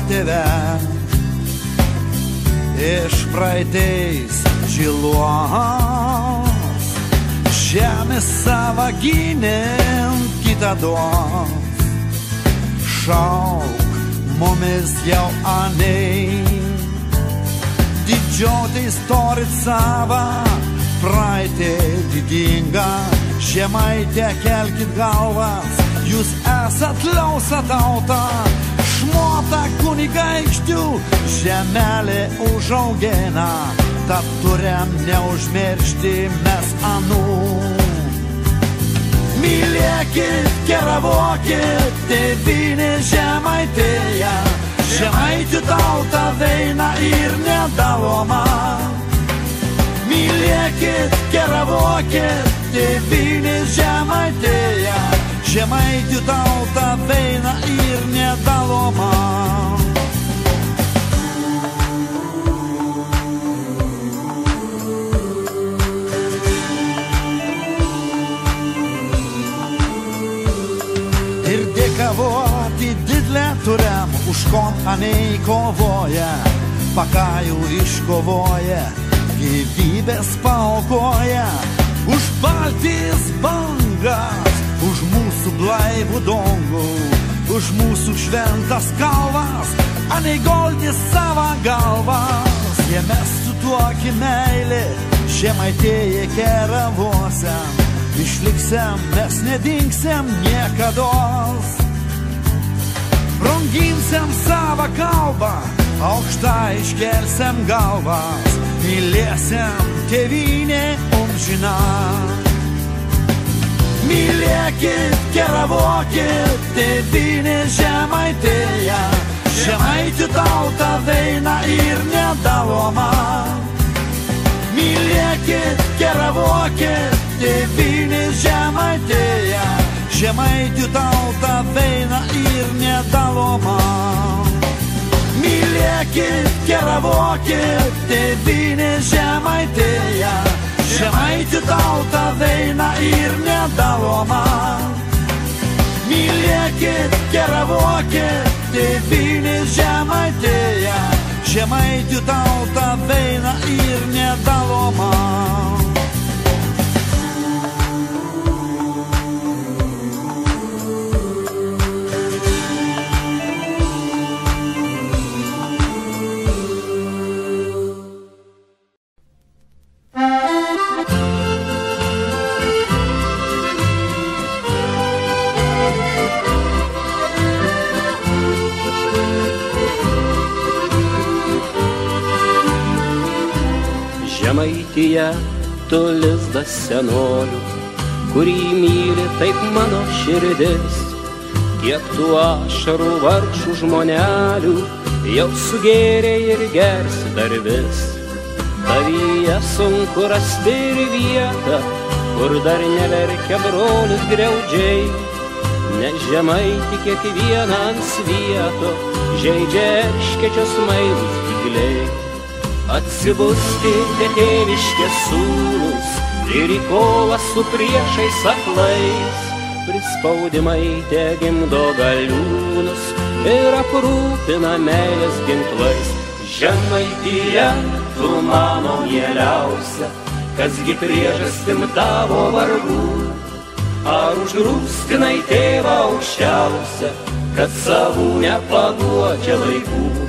protėvę iš praeitais žilos. Žemės sava gynėm kitados, šauk mumis jau anei. Didžiotai istorit sava praeitį didingą, Žemaitė kelkit galvas, jūs esat liausa tauta, šmota kunigaikščių žemelė užaugina, tad turim neužmiršti mes anų. Mylėkit, keravokit, tėvynė Žemaitėje, Žemaičių tauta veina ir nedaloma. Mylėkit, keravokit, tėvynė Žemaitėje, Žemaičių tauta veina ir nedaloma. Ir dėkavoti didlę turim, už kom anei kovoja, pakajų iškovoja, gyvybės paaukoja, už Baltijos bangas, už mūsų blaivų dongų, už mūsų šventas kalvas, anei goldė savo galvas. Jame sutuoki meilė, Žemaitėje keravosiam, išliksem, mes nedingsim niekados. Branginsim savo kalbą, aukštą iškelsim galvas, mylėsim tėvynę amžiną. Mylėkit, keravokit, tėvynė Žemaitėje, Žemaičių tauta veina ir nedaloma. Mylėkit, keravokit, tėvynė Žemaitėje, Žemaičių tauta veina ir nedaloma. Mylėkit, keravokit, tėvynė Žemaitėje, Žemaičių tauta veina ir nedaloma. Mylėkit, keravokit, tėvynė Žemaitėje, Žemaičių tauta veina ir nedaloma. Žemaitija, tu lizdas senolių, kurį myli taip mano širdis. Kiek tų ašarų vargšų žmonelių jau sugėrė ir gersi dar vis. Tavyje sunku rasti ir vietą, kur dar neverkia brolis griaudžiai, nes Žemaitį kiekvieną ant svieto žeidžia erškėčios mailūs dygliai. Atsibuskite, tėviškės sūnūs, ir į kovą su priešais aklais. Prispaudimai te gimdo galiūnus ir aprūpina meilės ginklais. Žemaitija, tu mano mieliausia, kasgi priežastim tavo vargų? Ar užgrūstinai tėvą aukščiausią, kad savų nepaguodžia laikų?